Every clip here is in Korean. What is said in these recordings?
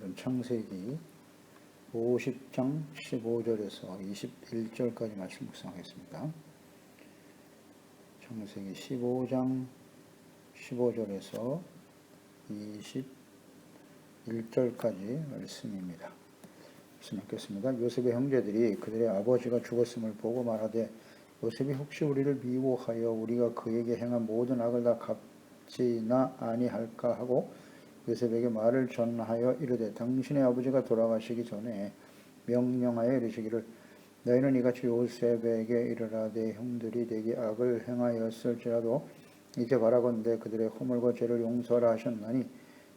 오늘은 창세기 50장 15절에서 21절까지 말씀 묵상하겠습니다. 창세기 15장 15절에서 21절까지 말씀입니다. 말씀 읽겠습니다. 요셉의 형제들이 그들의 아버지가 죽었음을 보고 말하되 요셉이 혹시 우리를 미워하여 우리가 그에게 행한 모든 악을 다 갚지나 아니할까 하고 요셉에게 말을 전하여 이르되 당신의 아버지가 돌아가시기 전에 명령하여 이르시기를 너희는 이같이 요셉에게 이르라 내 형들이 내게 악을 행하였을지라도 이제 바라건대 그들의 허물과 죄를 용서하라 하셨나니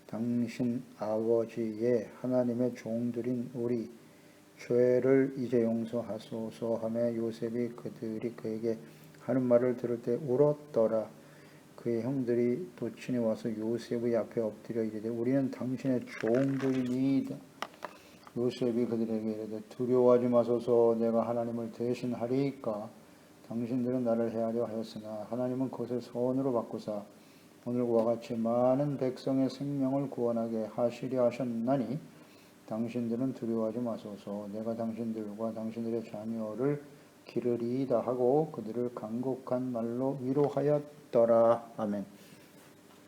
당신 아버지의 하나님의 종들인 우리 죄를 이제 용서하소서 하며 요셉이 그들이 그에게 하는 말을 들을 때 울었더라. 그의 형들이 또 친히 와서 요셉의 앞에 엎드려 이르되 우리는 당신의 종들이니이다. 요셉이 그들에게 이르되 두려워하지 마소서 내가 하나님을 대신하리이까. 당신들은 나를 해하려 하였으나 하나님은 그것을 선으로 바꾸사 오늘과 같이 많은 백성의 생명을 구원하게 하시려 하셨나니 당신들은 두려워하지 마소서 내가 당신들과 당신들의 자녀를 기르리이다 하고 그들을 간곡한 말로 위로하였더라. 아멘.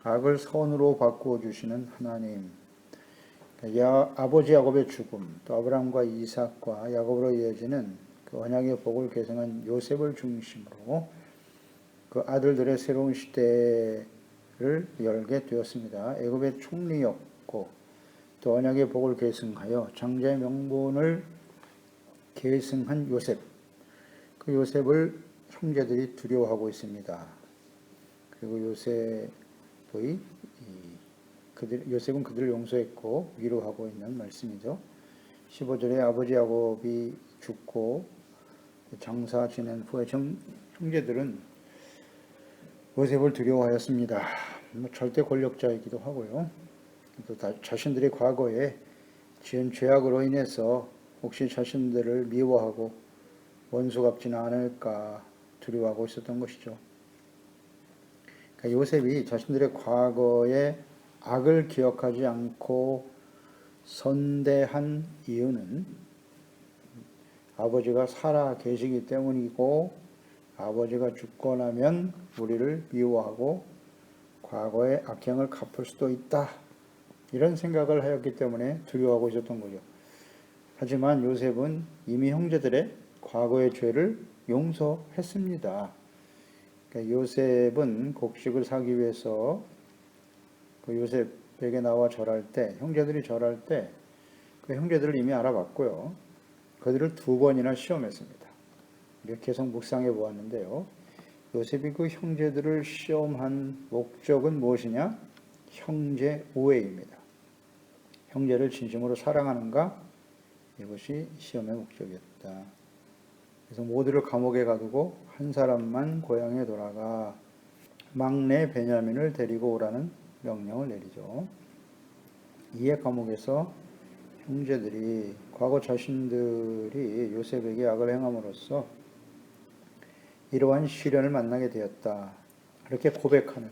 악을 선으로 바꾸어 주시는 하나님. 아버지 야곱의 죽음, 또 아브라함과 이삭과 야곱으로 이어지는 그 언약의 복을 계승한 요셉을 중심으로 그 아들들의 새로운 시대를 열게 되었습니다. 애굽의 총리였고 또 언약의 복을 계승하여 장자의 명분을 계승한 요셉. 그 요셉을 형제들이 두려워하고 있습니다. 그리고 요셉은 그들을 용서했고 위로하고 있는 말씀이죠. 15절에 아버지 야곱이 죽고 장사 지낸 후에 형제들은 요셉을 두려워하였습니다. 절대 권력자이기도 하고요. 또 자신들의 과거에 지은 죄악으로 인해서 혹시 자신들을 미워하고 원수 갚지는 않을까 두려워하고 있었던 것이죠. 그러니까 요셉이 자신들의 과거의 악을 기억하지 않고 선대한 이유는 아버지가 살아 계시기 때문이고 아버지가 죽고 나면 우리를 미워하고 과거의 악행을 갚을 수도 있다. 이런 생각을 하였기 때문에 두려워하고 있었던 거죠. 하지만 요셉은 이미 형제들의 과거의 죄를 용서했습니다. 그러니까 요셉은 곡식을 사기 위해서 그 요셉에게 나와 절할 때, 형제들이 절할 때 그 형제들을 이미 알아봤고요. 그들을 2번이나 시험했습니다. 이렇게 계속 묵상해 보았는데요. 요셉이 그 형제들을 시험한 목적은 무엇이냐? 형제 우애입니다. 형제를 진심으로 사랑하는가? 이것이 시험의 목적이었다. 그래서 모두를 감옥에 가두고 한 사람만 고향에 돌아가 막내 베냐민을 데리고 오라는 명령을 내리죠. 이에 감옥에서 형제들이 과거 자신들이 요셉에게 악을 행함으로써 이러한 시련을 만나게 되었다. 이렇게 고백하는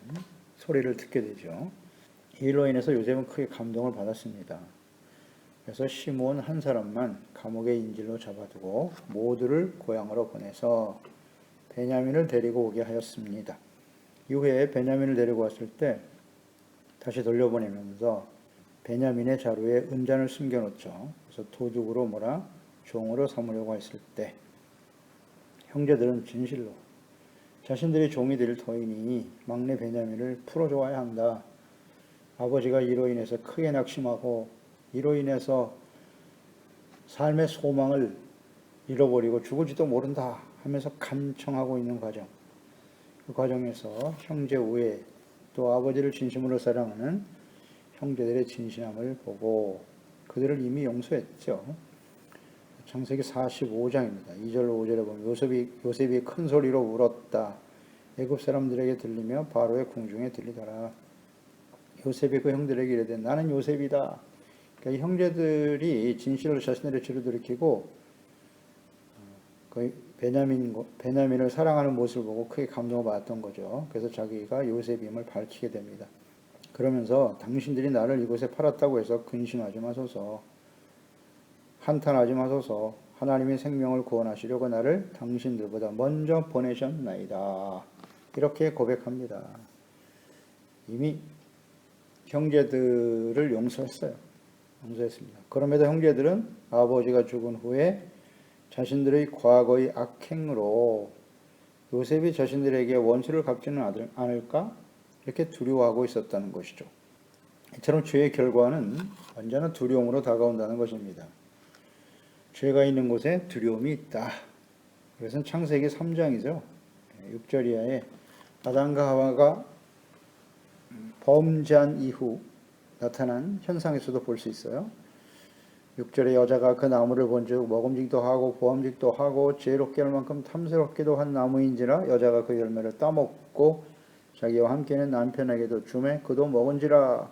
소리를 듣게 되죠. 이로 인해서 요셉은 크게 감동을 받았습니다. 그래서 시므온 한 사람만 감옥의 인질로 잡아두고 모두를 고향으로 보내서 베냐민을 데리고 오게 하였습니다. 이후에 베냐민을 데리고 왔을 때 다시 돌려보내면서 베냐민의 자루에 은잔을 숨겨놓죠. 그래서 도둑으로 몰아 종으로 삼으려고 했을 때 형제들은 진실로 자신들이 종이 될 터이니 막내 베냐민을 풀어줘야 한다. 아버지가 이로 인해서 크게 낙심하고 이로 인해서 삶의 소망을 잃어버리고 죽을지도 모른다 하면서 간청하고 있는 과정. 그 과정에서 형제 우애 또 아버지를 진심으로 사랑하는 형제들의 진실함을 보고 그들을 이미 용서했죠. 창세기 45장입니다. 2절 5절에 보면 요셉이 큰 소리로 울었다. 애굽 사람들에게 들리며 바로의 궁중에 들리더라. 요셉이 그 형들에게 이르되 나는 요셉이다. 그러니까 형제들이 진실로 자신들의 죄를 돌이키고 베냐민을 사랑하는 모습을 보고 크게 감동을 받았던 거죠. 그래서 자기가 요셉임을 밝히게 됩니다. 그러면서 당신들이 나를 이곳에 팔았다고 해서 근심하지 마소서. 한탄하지 마소서. 하나님의 생명을 구원하시려고 나를 당신들보다 먼저 보내셨나이다. 이렇게 고백합니다. 이미 형제들을 용서했어요. 용서했습니다. 그럼에도 형제들은 아버지가 죽은 후에 자신들의 과거의 악행으로 요셉이 자신들에게 원수를 갚지는 않을까? 이렇게 두려워하고 있었다는 것이죠. 이처럼 죄의 결과는 언제나 두려움으로 다가온다는 것입니다. 죄가 있는 곳에 두려움이 있다. 이것은 창세기 3장이죠. 6절 이하에 아담과 하와가 범죄한 이후 나타난 현상에서도 볼 수 있어요. 6절에 여자가 그 나무를 본즉 먹음직도 하고 보암직도 하고 지혜롭게 할 만큼 탐스럽게도 한 나무인지라 여자가 그 열매를 따먹고 자기와 함께는 남편에게도 주매 그도 먹은지라.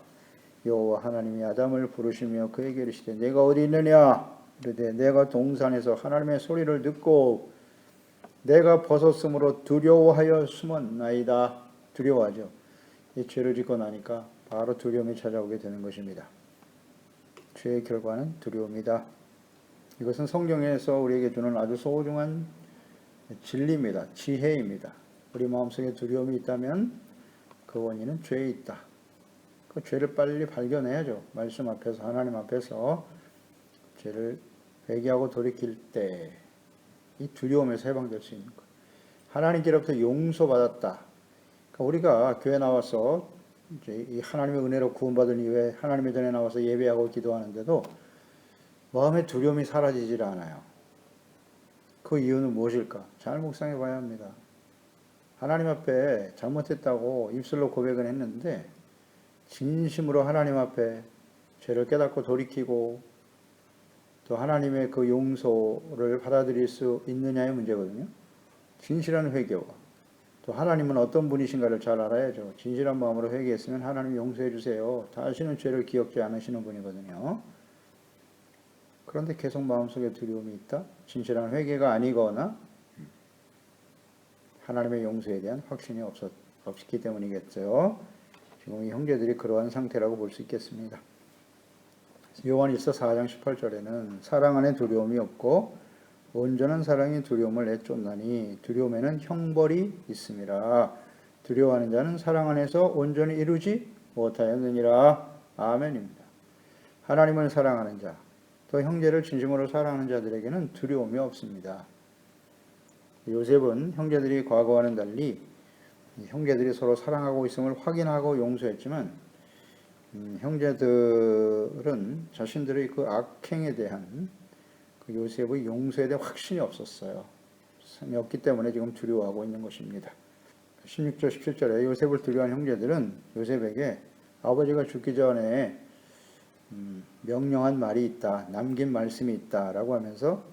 여호와 하나님이 아담을 부르시며 그에게 이르시되 내가 어디 있느냐? 이르되 내가 동산에서 하나님의 소리를 듣고 내가 벗었으므로 두려워하여 숨었나이다. 두려워하죠. 이 죄를 짓고 나니까 바로 두려움이 찾아오게 되는 것입니다. 죄의 결과는 두려움이다. 이것은 성경에서 우리에게 주는 아주 소중한 진리입니다. 지혜입니다. 우리 마음속에 두려움이 있다면 그 원인은 죄에 있다. 그 죄를 빨리 발견해야죠. 말씀 앞에서, 하나님 앞에서 죄를 회개하고 돌이킬 때 이 두려움에서 해방될 수 있는 것. 하나님께로부터 용서받았다. 그러니까 우리가 교회 나와서 이제 이 하나님의 은혜로 구원받은 이후에 하나님의 전에 나와서 예배하고 기도하는데도 마음의 두려움이 사라지질 않아요. 그 이유는 무엇일까? 잘 묵상해 봐야 합니다. 하나님 앞에 잘못했다고 입술로 고백은 했는데 진심으로 하나님 앞에 죄를 깨닫고 돌이키고 또 하나님의 그 용서를 받아들일 수 있느냐의 문제거든요. 진실한 회개와 또 하나님은 어떤 분이신가를 잘 알아야죠. 진실한 마음으로 회개했으면 하나님 용서해 주세요. 다시는 죄를 기억지 않으시는 분이거든요. 그런데 계속 마음속에 두려움이 있다? 진실한 회개가 아니거나 하나님의 용서에 대한 확신이 없었기 때문이겠죠. 지금 이 형제들이 그러한 상태라고 볼 수 있겠습니다. 요한일서 4장 18절에는 사랑 안에 두려움이 없고 온전한 사랑이 두려움을 내쫓나니 두려움에는 형벌이 있음이라. 두려워하는 자는 사랑 안에서 온전히 이루지 못하였느니라. 아멘입니다. 하나님을 사랑하는 자, 또 형제를 진심으로 사랑하는 자들에게는 두려움이 없습니다. 요셉은 형제들이 과거와는 달리 형제들이 서로 사랑하고 있음을 확인하고 용서했지만 형제들은 자신들의 그 악행에 대한 그 요셉의 용서에 대한 확신이 없었어요. 없기 때문에 지금 두려워하고 있는 것입니다. 16절 17절에 요셉을 두려워한 형제들은 요셉에게 아버지가 죽기 전에 명령한 말이 있다, 남긴 말씀이 있다 라고 하면서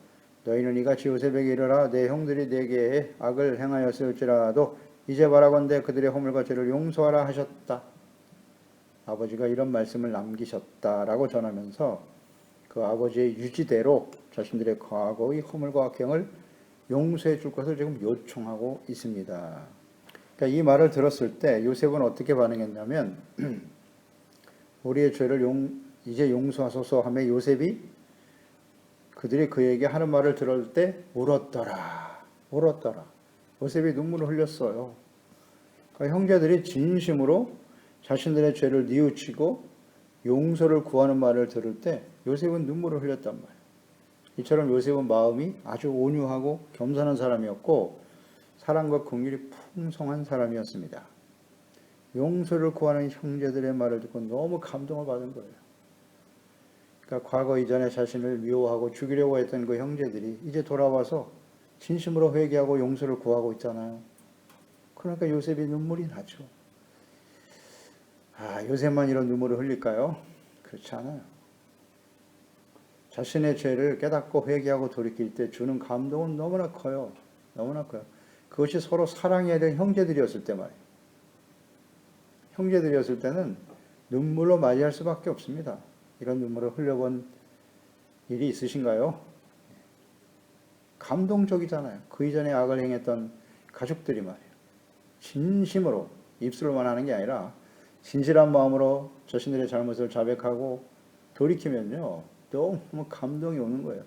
너희는 이같이 요셉에게 이르라 내 형들이 내게 악을 행하였을지라도 이제 바라건대 그들의 허물과 죄를 용서하라 하셨다. 아버지가 이런 말씀을 남기셨다라고 전하면서 그 아버지의 유지대로 자신들의 과거의 허물과 악행을 용서해 줄 것을 지금 요청하고 있습니다. 그러니까 이 말을 들었을 때 요셉은 어떻게 반응했냐면 우리의 죄를 이제 용서하소서 하며 요셉이 그들이 그에게 하는 말을 들을 때 울었더라. 요셉이 눈물을 흘렸어요. 그러니까 형제들이 진심으로 자신들의 죄를 뉘우치고 용서를 구하는 말을 들을 때 요셉은 눈물을 흘렸단 말이에요. 이처럼 요셉은 마음이 아주 온유하고 겸손한 사람이었고 사랑과 긍휼이 풍성한 사람이었습니다. 용서를 구하는 형제들의 말을 듣고 너무 감동을 받은 거예요. 그러니까 과거 이전에 자신을 미워하고 죽이려고 했던 그 형제들이 이제 돌아와서 진심으로 회개하고 용서를 구하고 있잖아요. 그러니까 요셉이 눈물이 나죠. 요셉만 이런 눈물을 흘릴까요? 그렇지 않아요. 자신의 죄를 깨닫고 회개하고 돌이킬 때 주는 감동은 너무나 커요. 너무나 커요. 그것이 서로 사랑해야 될 형제들이었을 때 말이에요. 형제들이었을 때는 눈물로 맞이할 수밖에 없습니다. 이런 눈물을 흘려본 일이 있으신가요? 감동적이잖아요. 그 이전에 악을 행했던 가족들이 말이에요. 진심으로 입술로만 하는 게 아니라 진실한 마음으로 자신들의 잘못을 자백하고 돌이키면요, 너무 감동이 오는 거예요.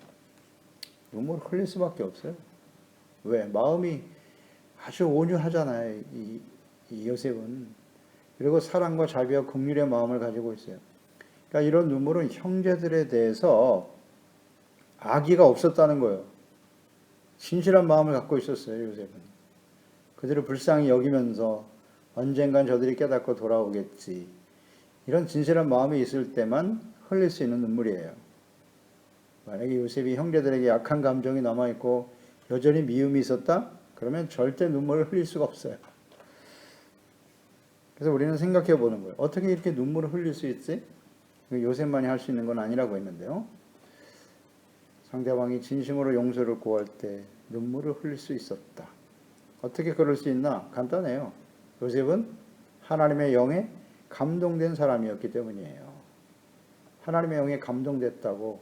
눈물을 흘릴 수밖에 없어요. 왜? 마음이 아주 온유하잖아요, 이 요셉은. 그리고 사랑과 자비와 긍휼의 마음을 가지고 있어요. 그러니까 이런 눈물은 형제들에 대해서 악의가 없었다는 거예요. 진실한 마음을 갖고 있었어요, 요셉은. 그들을 불쌍히 여기면서 언젠간 저들이 깨닫고 돌아오겠지. 이런 진실한 마음이 있을 때만 흘릴 수 있는 눈물이에요. 만약에 요셉이 형제들에게 약한 감정이 남아있고 여전히 미움이 있었다? 그러면 절대 눈물을 흘릴 수가 없어요. 그래서 우리는 생각해 보는 거예요. 어떻게 이렇게 눈물을 흘릴 수 있지? 요셉만이 할 수 있는 건 아니라고 했는데요. 상대방이 진심으로 용서를 구할 때 눈물을 흘릴 수 있었다. 어떻게 그럴 수 있나? 간단해요. 요셉은 하나님의 영에 감동된 사람이었기 때문이에요. 하나님의 영에 감동됐다고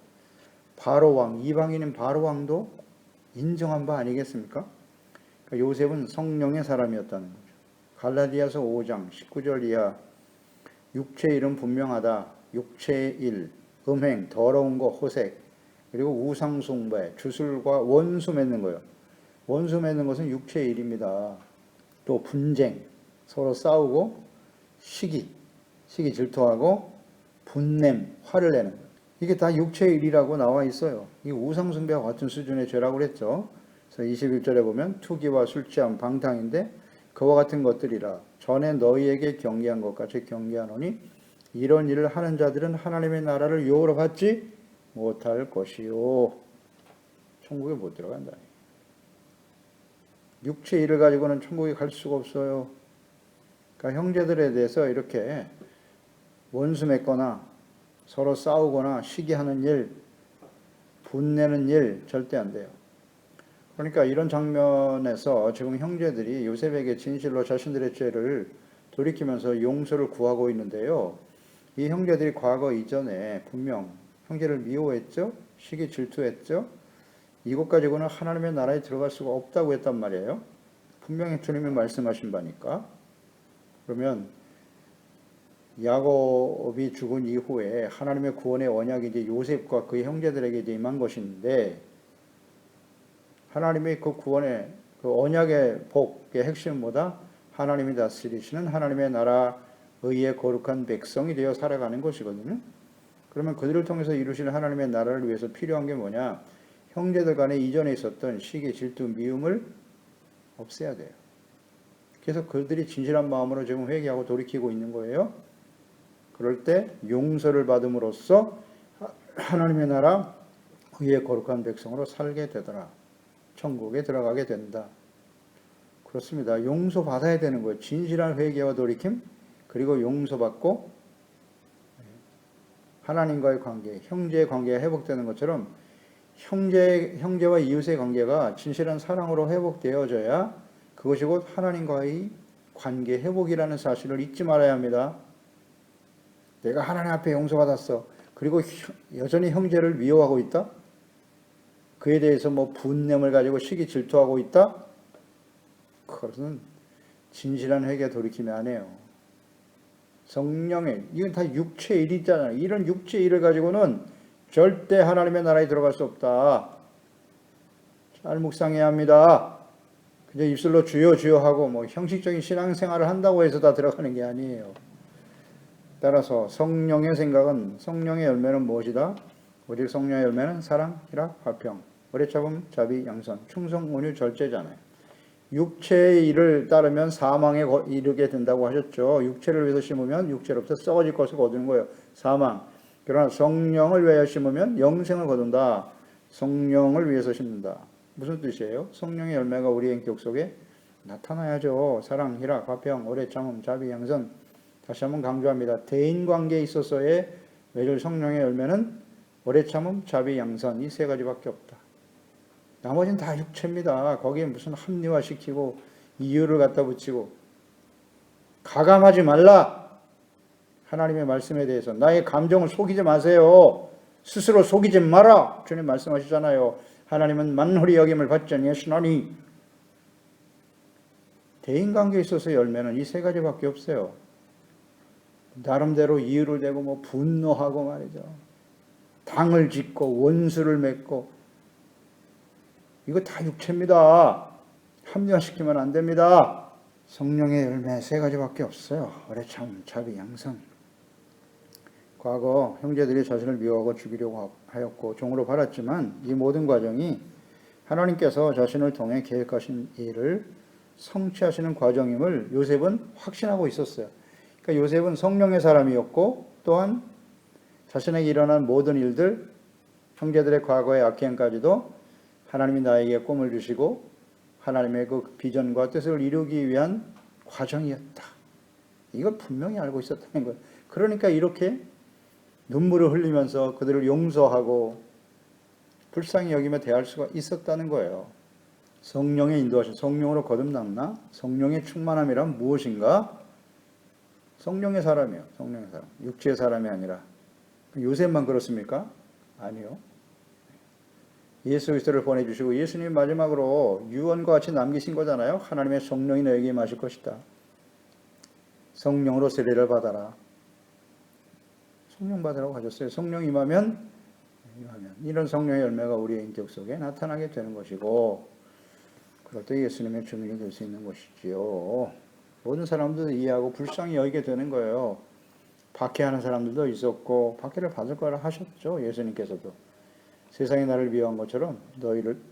바로 왕, 이방인인 바로 왕도 인정한 바 아니겠습니까? 그러니까 요셉은 성령의 사람이었다는 거죠. 갈라디아서 5장 19절 이하 육체의 일은 분명하다. 육체의 일, 음행, 더러운 거, 호색, 그리고 우상숭배, 주술과 원수 맺는 거예요. 원수 맺는 것은 육체의 일입니다. 또 분쟁, 서로 싸우고 시기 질투하고 분냄, 화를 내는 거예요. 이게 다 육체의 일이라고 나와 있어요. 이 우상숭배와 같은 수준의 죄라고 그랬죠. 그래서 21절에 보면 투기와 술취함, 방탕인데 그와 같은 것들이라 전에 너희에게 경계한 것 같이 경계하노니 이런 일을 하는 자들은 하나님의 나라를 유업으로 받지 못할 것이요. 천국에 못 들어간다. 육체 일을 가지고는 천국에 갈 수가 없어요. 그러니까 형제들에 대해서 이렇게 원수 맺거나 서로 싸우거나 시기하는 일, 분내는 일 절대 안 돼요. 그러니까 이런 장면에서 지금 형제들이 요셉에게 진실로 자신들의 죄를 돌이키면서 용서를 구하고 있는데요. 이 형제들이 과거 이전에 분명 형제를 미워했죠. 시기 질투했죠. 이것 가지고는 하나님의 나라에 들어갈 수가 없다고 했단 말이에요. 분명히 주님이 말씀하신 바니까. 그러면 야곱이 죽은 이후에 하나님의 구원의 언약이 이제 요셉과 그의 형제들에게 이제 임한 것인데, 하나님의 그 구원의 그 언약의 복의 핵심은 뭐다? 하나님이 다스리시는 하나님의 나라 의의 거룩한 백성이 되어 살아가는 것이거든요. 그러면 그들을 통해서 이루시는 하나님의 나라를 위해서 필요한 게 뭐냐? 형제들 간에 이전에 있었던 시기, 질투, 미움을 없애야 돼요. 그래서 그들이 진실한 마음으로 지금 회개하고 돌이키고 있는 거예요. 그럴 때 용서를 받음으로써 하나님의 나라 의의 거룩한 백성으로 살게 되더라. 천국에 들어가게 된다. 그렇습니다. 용서받아야 되는 거예요. 진실한 회개와 돌이킴, 그리고 용서받고 하나님과의 관계, 형제의 관계가 회복되는 것처럼 형제와 이웃의 관계가 진실한 사랑으로 회복되어져야 그것이 곧 하나님과의 관계 회복이라는 사실을 잊지 말아야 합니다. 내가 하나님 앞에 용서받았어. 그리고 여전히 형제를 미워하고 있다? 그에 대해서 분냄을 가지고 시기 질투하고 있다? 그것은 진실한 회개 돌이킴이 아니에요. 성령의, 이건 다 육체의 일이잖아요. 이런 육체의 일을 가지고는 절대 하나님의 나라에 들어갈 수 없다. 잘 묵상해야 합니다. 그냥 입술로 주여 주여 하고 형식적인 신앙생활을 한다고 해서 다 들어가는 게 아니에요. 따라서 성령의 생각은, 성령의 열매는 무엇이다? 오직 성령의 열매는 사랑, 희락, 화평, 오래 참음, 자비, 양선, 충성, 온유, 절제잖아요. 육체의 일을 따르면 사망에 이르게 된다고 하셨죠. 육체를 위해서 심으면 육체로부터 썩어질 것을 거두는 거예요. 사망. 그러나 성령을 위하여 심으면 영생을 거둔다. 성령을 위해서 심는다. 무슨 뜻이에요? 성령의 열매가 우리의 인격 속에 나타나야죠. 사랑, 희락, 화평, 오래 참음, 자비, 양선. 다시 한번 강조합니다. 대인관계에 있어서의 맺을 성령의 열매는 오래 참음, 자비, 양선, 이 세 가지밖에 없다. 나머지는 다 육체입니다. 거기에 무슨 합리화시키고 이유를 갖다 붙이고 가감하지 말라. 하나님의 말씀에 대해서 나의 감정을 속이지 마세요. 스스로 속이지 마라. 주님 말씀하시잖아요. 하나님은 만홀히 여김을 받지 아니하시나니. 대인관계에 있어서 열매는 이 세 가지밖에 없어요. 나름대로 이유를 대고 뭐 분노하고 말이죠. 당을 짓고 원수를 맺고 이거 다 육체입니다. 합리화시키면 안 됩니다. 성령의 열매 세 가지밖에 없어요. 어뢰참, 자비, 양선. 과거 형제들이 자신을 미워하고 죽이려고 하였고 종으로 팔았지만 이 모든 과정이 하나님께서 자신을 통해 계획하신 일을 성취하시는 과정임을 요셉은 확신하고 있었어요. 그러니까 요셉은 성령의 사람이었고 또한 자신에게 일어난 모든 일들, 형제들의 과거의 악행까지도 하나님이 나에게 꿈을 주시고 하나님의 그 비전과 뜻을 이루기 위한 과정이었다. 이걸 분명히 알고 있었다는 거예요. 그러니까 이렇게 눈물을 흘리면서 그들을 용서하고 불쌍히 여기며 대할 수가 있었다는 거예요. 성령의 인도하심, 성령으로 거듭났나? 성령의 충만함이란 무엇인가? 성령의 사람이에요. 성령의 사람. 육체의 사람이 아니라. 요셉만 그렇습니까? 아니요. 예수 그리스도를 보내주시고 예수님이 마지막으로 유언과 같이 남기신 거잖아요. 하나님의 성령이 너에게 임하실 것이다. 성령으로 세례를 받아라. 성령 받으라고 하셨어요. 성령 임하면 이런 성령의 열매가 우리의 인격 속에 나타나게 되는 것이고 그럴 때 예수님의 주민이 될 수 있는 것이지요. 모든 사람들도 이해하고 불쌍히 여기게 되는 거예요. 박해하는 사람들도 있었고 박해를 받을 거라 하셨죠. 예수님께서도. 세상이 나를 미워한 것처럼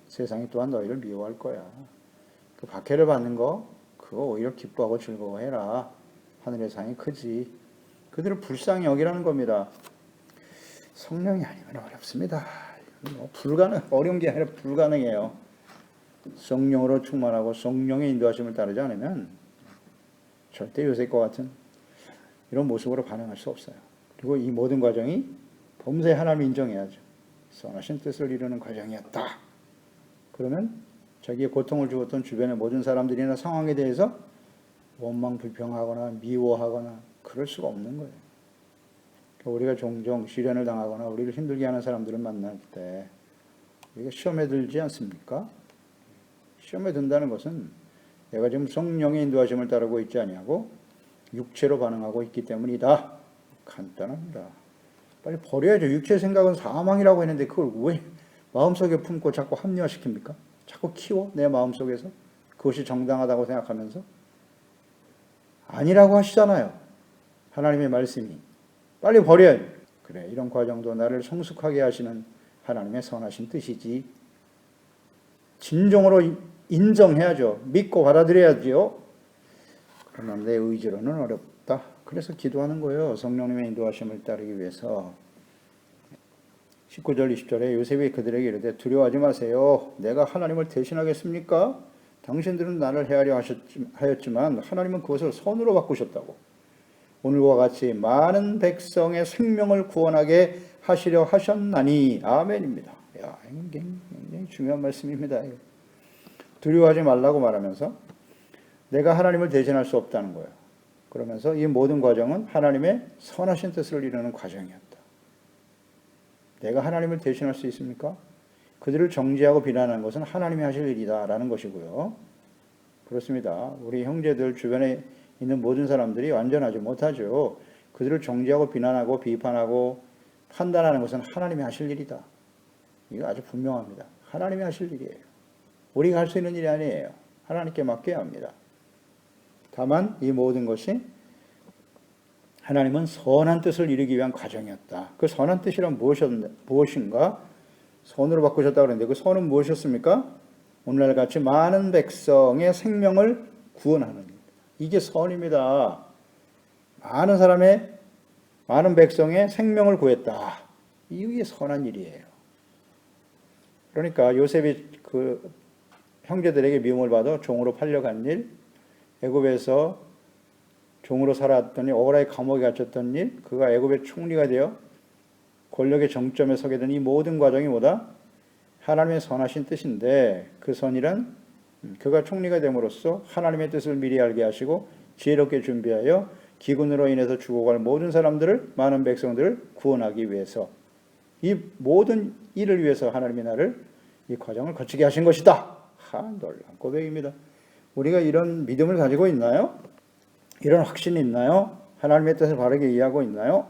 세상이 또한 너희를 미워할 거야. 그 박해를 받는 거 그거 오히려 기뻐하고 즐거워해라. 하늘의 상이 크지. 그들을 불쌍히 여기라는 겁니다. 성령이 아니면 어렵습니다. 어려운 게 아니라 불가능해요. 성령으로 충만하고 성령의 인도하심을 따르지 않으면 절대 요셉과 같은 이런 모습으로 반응할 수 없어요. 그리고 이 모든 과정이 범사에 하나님을 인정해야죠. 선하신 뜻을 이루는 과정이었다. 그러면 자기의 고통을 주었던 주변의 모든 사람들이나 상황에 대해서 원망 불평하거나 미워하거나 그럴 수가 없는 거예요. 우리가 종종 시련을 당하거나 우리를 힘들게 하는 사람들을 만날 때 우리가 시험에 들지 않습니까? 시험에 든다는 것은 내가 지금 성령의 인도하심을 따르고 있지 아니하고 육체로 반응하고 있기 때문이다. 간단합니다. 빨리 버려야죠. 육체의 생각은 사망이라고 했는데 그걸 왜 마음속에 품고 자꾸 합리화시킵니까? 자꾸 키워? 내 마음속에서? 그것이 정당하다고 생각하면서? 아니라고 하시잖아요. 하나님의 말씀이. 빨리 버려야죠. 그래, 이런 과정도 나를 성숙하게 하시는 하나님의 선하신 뜻이지. 진정으로 인정해야죠. 믿고 받아들여야죠. 그러나 내 의지로는 어렵다. 그래서 기도하는 거예요. 성령님의 인도하심을 따르기 위해서. 19절 20절에 요셉이 그들에게 이르되 두려워하지 마세요. 내가 하나님을 대신하겠습니까? 당신들은 나를 헤아려 하였지만 하나님은 그것을 선으로 바꾸셨다고. 오늘과 같이 많은 백성의 생명을 구원하게 하시려 하셨나니. 아멘입니다. 야, 굉장히 중요한 말씀입니다. 두려워하지 말라고 말하면서 내가 하나님을 대신할 수 없다는 거예요. 그러면서 이 모든 과정은 하나님의 선하신 뜻을 이루는 과정이었다. 내가 하나님을 대신할 수 있습니까? 그들을 정죄하고 비난하는 것은 하나님이 하실 일이다라는 것이고요. 그렇습니다. 우리 형제들 주변에 있는 모든 사람들이 완전하지 못하죠. 그들을 정죄하고 비난하고 비판하고 판단하는 것은 하나님이 하실 일이다. 이거 아주 분명합니다. 하나님이 하실 일이에요. 우리가 할 수 있는 일이 아니에요. 하나님께 맡겨야 합니다. 다만 이 모든 것이 하나님은 선한 뜻을 이루기 위한 과정이었다. 그 선한 뜻이란 무엇인가? 선으로 바꾸셨다고 그랬는데 그 선은 무엇이었습니까? 오늘날 같이 많은 백성의 생명을 구원하는 일. 이게 선입니다. 많은 백성의 생명을 구했다. 이게 선한 일이에요. 그러니까 요셉이 그 형제들에게 미움을 받아 종으로 팔려간 일, 애굽에서 종으로 살았더니 오라의 감옥에 갇혔던 일, 그가 애굽의 총리가 되어 권력의 정점에 서게 된 이 모든 과정이 뭐다? 하나님의 선하신 뜻인데 그 선이란 그가 총리가 됨으로써 하나님의 뜻을 미리 알게 하시고 지혜롭게 준비하여 기근으로 인해서 죽어갈 모든 사람들을, 많은 백성들을 구원하기 위해서, 이 모든 일을 위해서 하나님이 나를 이 과정을 거치게 하신 것이다. 놀라운 고백입니다. 우리가 이런 믿음을 가지고 있나요? 이런 확신이 있나요? 하나님의 뜻을 바르게 이해하고 있나요?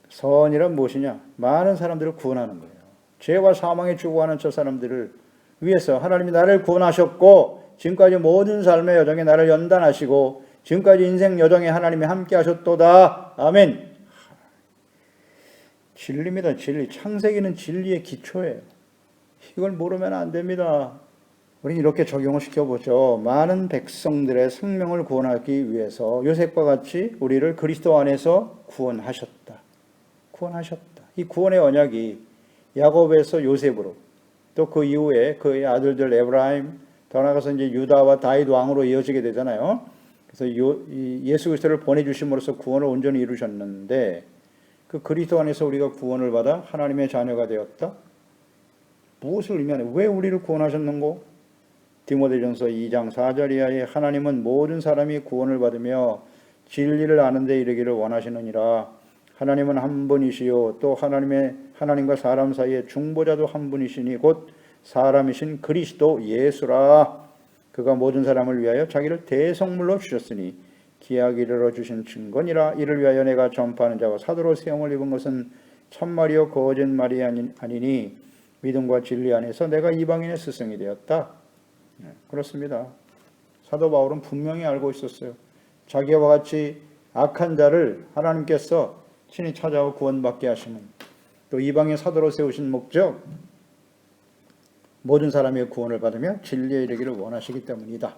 선이란 무엇이냐? 많은 사람들을 구원하는 거예요. 죄와 사망에 죽어가는 저 사람들을 위해서 하나님이 나를 구원하셨고 지금까지 모든 삶의 여정에 나를 연단하시고 지금까지 인생 여정에 하나님이 함께 하셨도다. 아멘. 진리입니다. 진리. 창세기는 진리의 기초예요. 이걸 모르면 안 됩니다. 우리 이렇게 적용을 시켜보죠. 많은 백성들의 생명을 구원하기 위해서 요셉과 같이 우리를 그리스도 안에서 구원하셨다. 구원하셨다. 이 구원의 언약이 야곱에서 요셉으로 또 그 이후에 그의 아들들 에브라임 더 나아가서 이제 유다와 다윗 왕으로 이어지게 되잖아요. 그래서 예수 그리스도를 보내주심으로써 구원을 온전히 이루셨는데 그 그리스도 안에서 우리가 구원을 받아 하나님의 자녀가 되었다. 무엇을 의미하냐? 왜 우리를 구원하셨는고? 디모데전서 2장 4절 이하에 하나님은 모든 사람이 구원을 받으며 진리를 아는 데 이르기를 원하시느니라. 하나님은 한 분이시요 또 하나님과 사람 사이의 중보자도 한 분이시니 곧 사람이신 그리스도 예수라. 그가 모든 사람을 위하여 자기를 대성물로 주셨으니 기약이 이르러 주신 증거니라. 이를 위하여 내가 전파하는 자와 사도로 세움을 입은 것은 참말이요 거짓말이 아니니 믿음과 진리 안에서 내가 이방인의 스승이 되었다. 그렇습니다. 사도 바울은 분명히 알고 있었어요. 자기와 같이 악한 자를 하나님께서 친히 찾아와 구원받게 하시는 또 이방인 사도로 세우신 목적 모든 사람의 구원을 받으며 진리에 이르기를 원하시기 때문이다.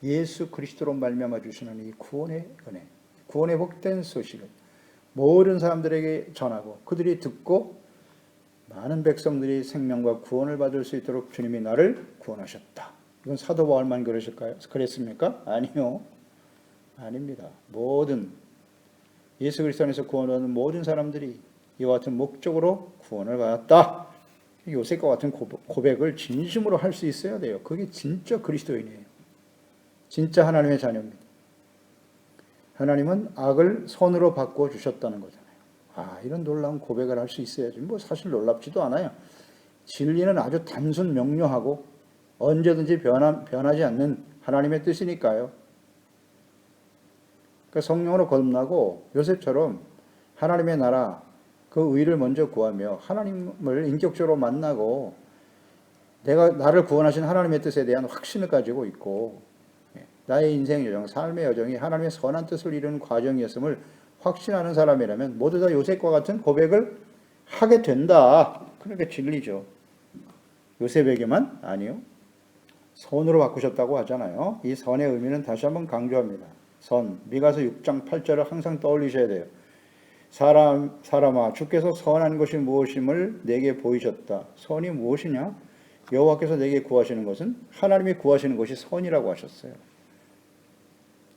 예수 그리스도로 말미암아 주시는 이 구원의 은혜, 구원의 복된 소식을 모든 사람들에게 전하고 그들이 듣고 많은 백성들이 생명과 구원을 받을 수 있도록 주님이 나를 구원하셨다. 이건 사도 바울만 그랬습니까? 아니요. 아닙니다. 모든 예수 그리스도 안에서 구원받는 모든 사람들이 이와 같은 목적으로 구원을 받았다. 요셉과 같은 고백을 진심으로 할 수 있어야 돼요. 그게 진짜 그리스도인이에요. 진짜 하나님의 자녀입니다. 하나님은 악을 선으로 바꿔주셨다는 거잖아요. 이런 놀라운 고백을 할 수 있어야지. 사실 놀랍지도 않아요. 진리는 아주 단순 명료하고 언제든지 변하지 않는 하나님의 뜻이니까요. 그러니까 성령으로 거듭나고 요셉처럼 하나님의 나라 그 의를 먼저 구하며 하나님을 인격적으로 만나고 나를 구원하신 하나님의 뜻에 대한 확신을 가지고 있고 나의 인생 여정, 삶의 여정이 하나님의 선한 뜻을 이루는 과정이었음을 확신하는 사람이라면 모두 다 요셉과 같은 고백을 하게 된다. 그러니까 진리죠. 요셉에게만 아니요. 선으로 바꾸셨다고 하잖아요. 이 선의 의미는 다시 한번 강조합니다. 선, 미가서 6장 8절을 항상 떠올리셔야 돼요. 사람아 주께서 선한 것이 무엇임을 내게 보이셨다. 선이 무엇이냐? 여호와께서 내게 구하시는 것은 하나님이 구하시는 것이 선이라고 하셨어요.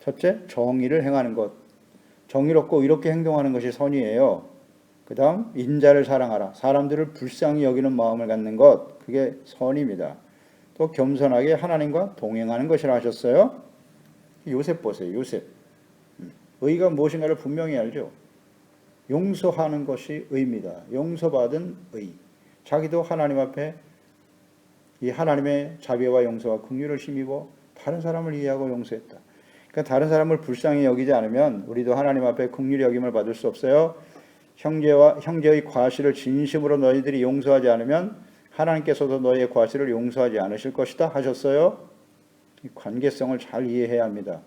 첫째, 정의를 행하는 것. 정의롭고 이렇게 행동하는 것이 선이에요. 그 다음 인자를 사랑하라. 사람들을 불쌍히 여기는 마음을 갖는 것. 그게 선입니다. 또 겸손하게 하나님과 동행하는 것이라 하셨어요. 요셉 보세요. 요셉. 의가 무엇인가를 분명히 알죠. 용서하는 것이 의입니다. 용서받은 의. 자기도 하나님 앞에 이 하나님의 자비와 용서와 긍휼을 힘입어 다른 사람을 이해하고 용서했다. 그러니까 다른 사람을 불쌍히 여기지 않으면 우리도 하나님 앞에 긍휼히 여김을 받을 수 없어요. 형제의 과실을 진심으로 너희들이 용서하지 않으면 하나님께서도 너희의 과실을 용서하지 않으실 것이다 하셨어요. 이 관계성을 잘 이해해야 합니다.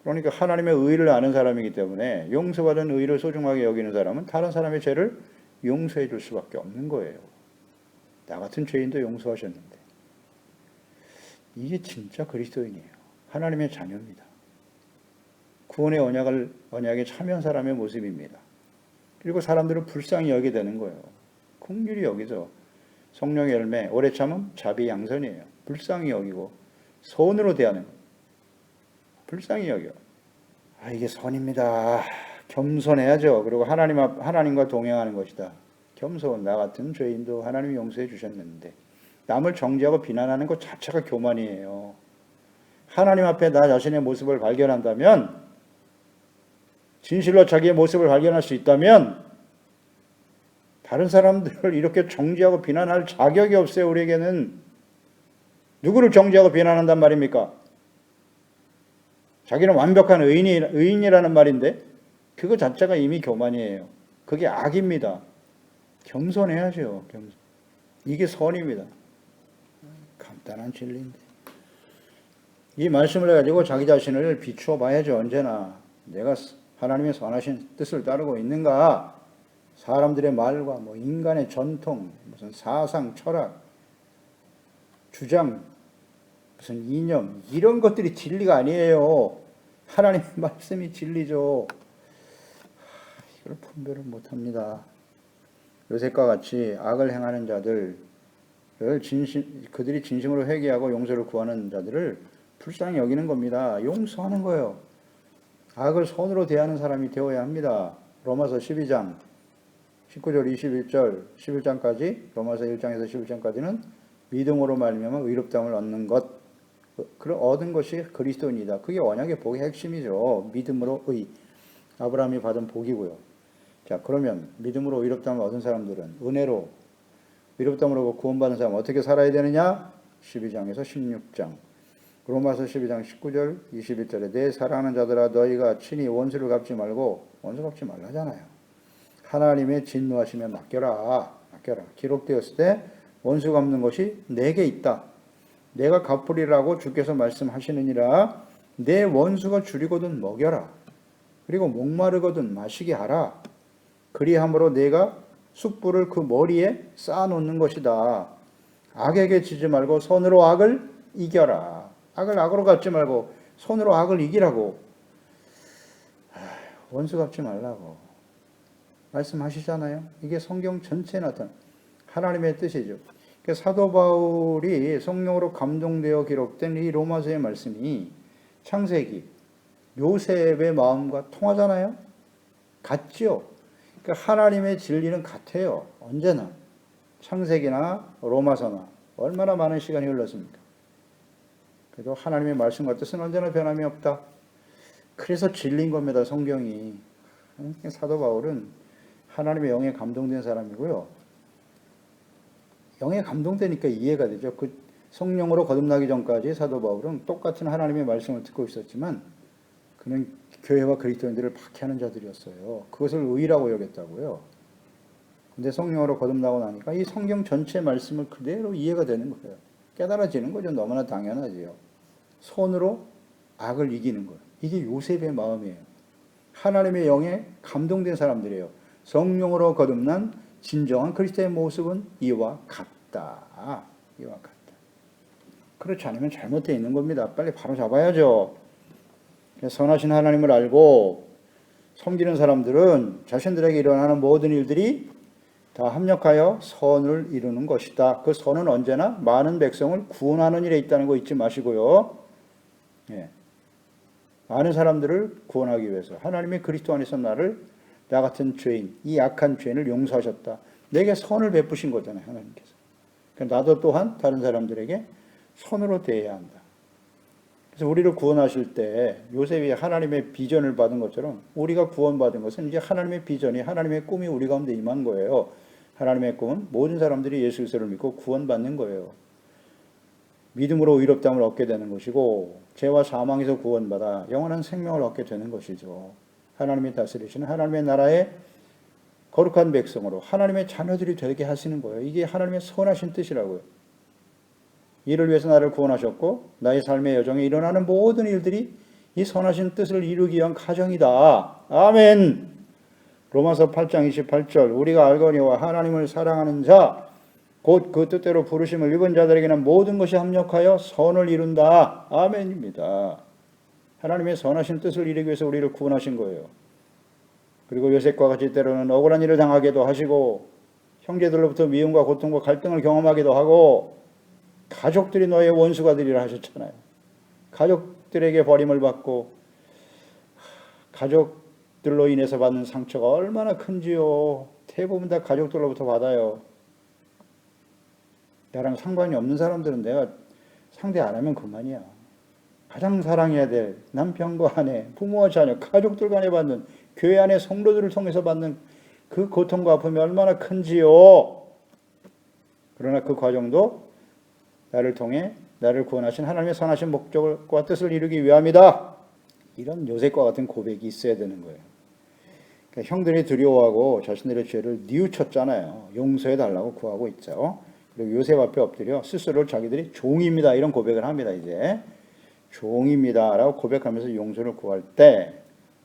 그러니까 하나님의 의를 아는 사람이기 때문에 용서받은 의를 소중하게 여기는 사람은 다른 사람의 죄를 용서해 줄 수밖에 없는 거예요. 나 같은 죄인도 용서하셨는데. 이게 진짜 그리스도인이에요. 하나님의 자녀입니다. 구원의 언약에 참여한 사람의 모습입니다. 그리고 사람들을 불쌍히 여기게 되는 거예요. 긍휼히 여기죠. 성령의 열매, 오래 참음, 자비 양선이에요. 불쌍히 여기고 선으로 대하는 거예요. 불쌍히 여겨. 이게 선입니다. 겸손해야죠. 그리고 하나님과 동행하는 것이다. 겸손, 나 같은 죄인도 하나님이 용서해 주셨는데 남을 정죄하고 비난하는 것 자체가 교만이에요. 하나님 앞에 나 자신의 모습을 발견한다면, 진실로 자기의 모습을 발견할 수 있다면 다른 사람들을 이렇게 정죄하고 비난할 자격이 없어요. 우리에게는. 누구를 정죄하고 비난한단 말입니까? 자기는 완벽한 의인이라는 말인데 그거 자체가 이미 교만이에요. 그게 악입니다. 겸손해야죠. 겸손. 이게 선입니다. 간단한 진리인데. 이 말씀을 가지고 자기 자신을 비추어 봐야죠. 언제나 내가 하나님의 선하신 뜻을 따르고 있는가? 사람들의 말과 뭐 인간의 전통, 무슨 사상, 철학, 주장, 무슨 이념 이런 것들이 진리가 아니에요. 하나님의 말씀이 진리죠. 이걸 분별을 못합니다. 요셉과 같이 악을 행하는 자들을 그들이 진심으로 회개하고 용서를 구하는 자들을 불쌍히 여기는 겁니다. 용서하는 거예요. 악을 손으로 대하는 사람이 되어야 합니다. 로마서 12장 19절 21절 11장까지 로마서 1장에서 11장까지는 믿음으로 말미암아 의롭다함을 얻는 것, 얻은 것이 그리스도인이다. 그게 언약의 복의 핵심이죠. 믿음으로 아브라함이 받은 복이고요. 자, 그러면 믿음으로 의롭다함을 얻은 사람들은 은혜로 의롭다함으로 구원받은 사람 어떻게 살아야 되느냐? 12장에서 16장 로마서 12장 19절 21절에 내 사랑하는 자들아 너희가 친히 원수를 갚지 말고 원수 갚지 말라잖아요. 하나님의 진노하시면 맡겨라. 기록되었을 때 원수 갚는 것이 내게 있다. 내가 갚으리라고 주께서 말씀하시느니라. 내 원수가 줄이거든 먹여라. 그리고 목마르거든 마시게 하라. 그리함으로 내가 숯불을 그 머리에 쌓아놓는 것이다. 악에게 지지 말고 손으로 악을 이겨라. 악을 악으로 갚지 말고 손으로 악을 이기라고. 원수 갚지 말라고 말씀하시잖아요. 이게 성경 전체에 나타난 하나님의 뜻이죠. 사도 바울이 성령으로 감동되어 기록된 이 로마서의 말씀이 창세기 요셉의 마음과 통하잖아요. 같죠. 그러니까 하나님의 진리는 같아요. 언제나 창세기나 로마서나 얼마나 많은 시간이 흘렀습니까? 그래도 하나님의 말씀과 뜻은 언제나 변함이 없다. 그래서 진리인 겁니다. 성경이. 사도 바울은 하나님의 영에 감동된 사람이고요. 영에 감동되니까 이해가 되죠. 그 성령으로 거듭나기 전까지 사도 바울은 똑같은 하나님의 말씀을 듣고 있었지만 그는 교회와 그리스도인들을 박해하는 자들이었어요. 그것을 의라고 여겼다고요. 근데 성령으로 거듭나고 나니까 이 성경 전체 말씀을 그대로 이해가 되는 거예요. 깨달아지는 거죠. 너무나 당연하지요. 손으로 악을 이기는 거예요. 이게 요셉의 마음이에요. 하나님의 영에 감동된 사람들이에요. 성령으로 거듭난 진정한 그리스도의 모습은 이와 같다. 이와 같다. 그렇지 않으면 잘못되어 있는 겁니다. 빨리 바로 잡아야죠. 선하신 하나님을 알고 섬기는 사람들은 자신들에게 일어나는 모든 일들이 다 합력하여 선을 이루는 것이다. 그 선은 언제나 많은 백성을 구원하는 일에 있다는 거 잊지 마시고요. 예. 많은 사람들을 구원하기 위해서 하나님의 그리스도 안에서 나 같은 죄인, 이 악한 죄인을 용서하셨다. 내게 선을 베푸신 거잖아요. 하나님께서. 그러니까 나도 또한 다른 사람들에게 선으로 대해야 한다. 그래서 우리를 구원하실 때 요셉이 하나님의 비전을 받은 것처럼 우리가 구원받은 것은 이제 하나님의 비전이 하나님의 꿈이 우리 가운데 임한 거예요. 하나님의 꿈은 모든 사람들이 예수 그리스도를 믿고 구원받는 거예요. 믿음으로 의롭다함을 얻게 되는 것이고 죄와 사망에서 구원받아 영원한 생명을 얻게 되는 것이죠. 하나님이 다스리시는 하나님의 나라의 거룩한 백성으로 하나님의 자녀들이 되게 하시는 거예요. 이게 하나님의 선하신 뜻이라고요. 이를 위해서 나를 구원하셨고 나의 삶의 여정에 일어나는 모든 일들이 이 선하신 뜻을 이루기 위한 과정이다. 아멘. 로마서 8장 28절 우리가 알거니와 하나님을 사랑하는 자 곧 그 뜻대로 부르심을 입은 자들에게는 모든 것이 합력하여 선을 이룬다. 아멘입니다. 하나님의 선하신 뜻을 이루기 위해서 우리를 구원하신 거예요. 그리고 요셉과 같이 때로는 억울한 일을 당하기도 하시고 형제들로부터 미움과 고통과 갈등을 경험하기도 하고 가족들이 너의 원수가 되리라 하셨잖아요. 가족들에게 버림을 받고 가족들로 인해서 받는 상처가 얼마나 큰지요. 대부분 다 가족들로부터 받아요. 나랑 상관이 없는 사람들은 내가 상대 안 하면 그만이야. 가장 사랑해야 될 남편과 아내, 부모와 자녀, 가족들 간에 받는 교회 안의 성도들을 통해서 받는 그 고통과 아픔이 얼마나 큰지요. 그러나 그 과정도 나를 통해 나를 구원하신 하나님의 선하신 목적과 뜻을 이루기 위함이다. 이런 요셉과 같은 고백이 있어야 되는 거예요. 그러니까 형들이 두려워하고 자신들의 죄를 뉘우쳤잖아요. 용서해 달라고 구하고 있죠. 그리고 요셉 앞에 엎드려 스스로 자기들이 종입니다 이런 고백을 합니다. 이제 종입니다 라고 고백하면서 용서를 구할 때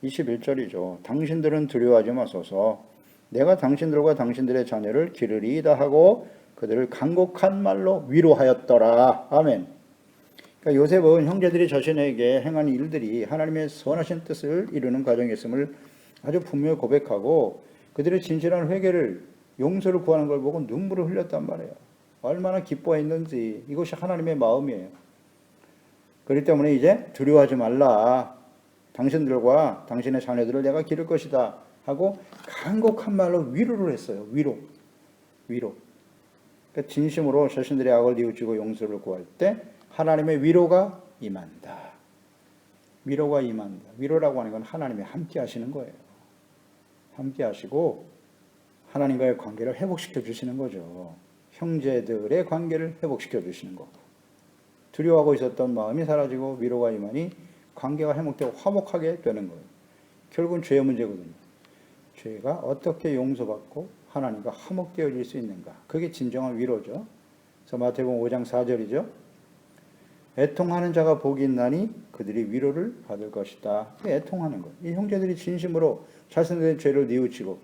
21절이죠. 당신들은 두려워하지 마소서. 내가 당신들과 당신들의 자녀를 기르리이다 하고 그들을 간곡한 말로 위로하였더라. 아멘. 그러니까 요셉은 형제들이 자신에게 행한 일들이 하나님의 선하신 뜻을 이루는 과정이었음을 아주 분명히 고백하고 그들의 진실한 회개를 용서를 구하는 걸 보고 눈물을 흘렸단 말이에요. 얼마나 기뻐했는지. 이것이 하나님의 마음이에요. 그렇기 때문에 이제 두려워하지 말라. 당신들과 당신의 자녀들을 내가 기를 것이다 하고 간곡한 말로 위로를 했어요. 위로. 그러니까 진심으로 자신들의 악을 뉘우치고 용서를 구할 때 하나님의 위로가 임한다. 위로가 임한다. 위로라고 하는 건 하나님이 함께 하시는 거예요. 함께 하시고 하나님과의 관계를 회복시켜 주시는 거죠. 형제들의 관계를 회복시켜 주시는 거고. 두려워하고 있었던 마음이 사라지고 위로가 임하니 관계가 회복되고 화목하게 되는 거예요. 결국은 죄의 문제거든요. 죄가 어떻게 용서받고 하나님과 화목되어질 수 있는가. 그게 진정한 위로죠. 그래서 마태복음 5장 4절이죠. 애통하는 자가 복이 있나니 그들이 위로를 받을 것이다. 애통하는 것. 이 형제들이 진심으로 자신들의 죄를 뉘우치고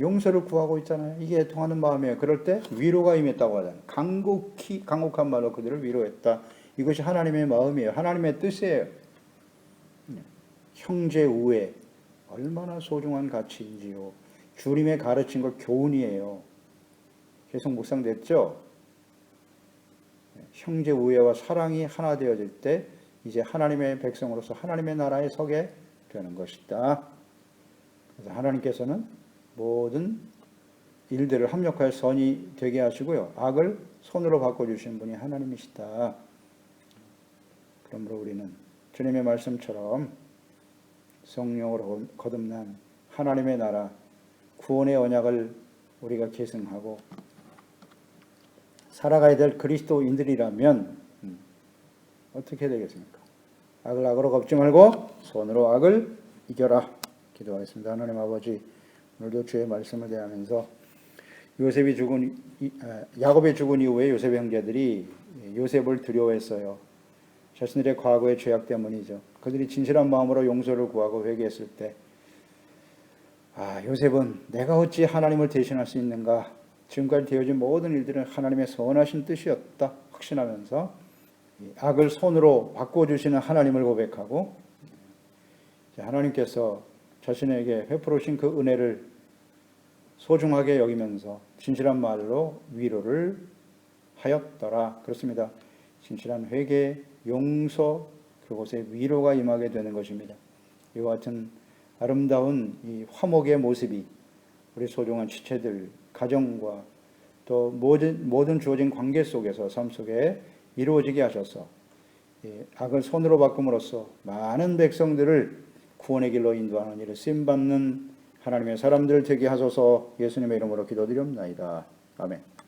용서를 구하고 있잖아요. 이게 애통하는 마음이에요. 그럴 때 위로가 임했다고 하잖아요. 간곡한 말로 그들을 위로했다. 이것이 하나님의 마음이에요. 하나님의 뜻이에요. 형제 우애 얼마나 소중한 가치인지요. 주님의 가르친 걸 교훈이에요. 계속 묵상됐죠? 형제 우애와 사랑이 하나 되어질 때 이제 하나님의 백성으로서 하나님의 나라에 서게 되는 것이다. 그래서 하나님께서는 모든 일들을 합력하여 선이 되게 하시고요. 악을 손으로 바꿔주시는 분이 하나님이시다. 그러므로 우리는 주님의 말씀처럼 성령으로 거듭난 하나님의 나라 구원의 언약을 우리가 계승하고 살아가야 될 그리스도인들이라면 어떻게 되겠습니까? 악을 악으로 갚지 말고 손으로 악을 이겨라. 기도하겠습니다. 하나님 아버지, 오늘도 주의 말씀을 대하면서 야곱이 죽은 이후에 요셉의 형제들이 요셉을 두려워했어요. 자신들의 과거의 죄악 때문이죠. 그들이 진실한 마음으로 용서를 구하고 회개했을 때 요셉은 내가 어찌 하나님을 대신할 수 있는가? 지금까지 되어진 모든 일들은 하나님의 선하신 뜻이었다 확신하면서 악을 손으로 바꿔주시는 하나님을 고백하고 하나님께서 자신에게 베풀으신 그 은혜를 소중하게 여기면서 진실한 말로 위로를 하였더라. 그렇습니다. 진실한 회개, 용서, 그곳에 위로가 임하게 되는 것입니다. 이와 같은 아름다운 이 화목의 모습이 우리 소중한 지체들, 가정과 또 모든 주어진 관계 속에서 삶 속에 이루어지게 하셔서 악을 손으로 바꿈으로써 많은 백성들을 구원의 길로 인도하는 일을 쓰임받는 하나님의 사람들 되게 하소서. 예수님의 이름으로 기도드립니다. 아멘.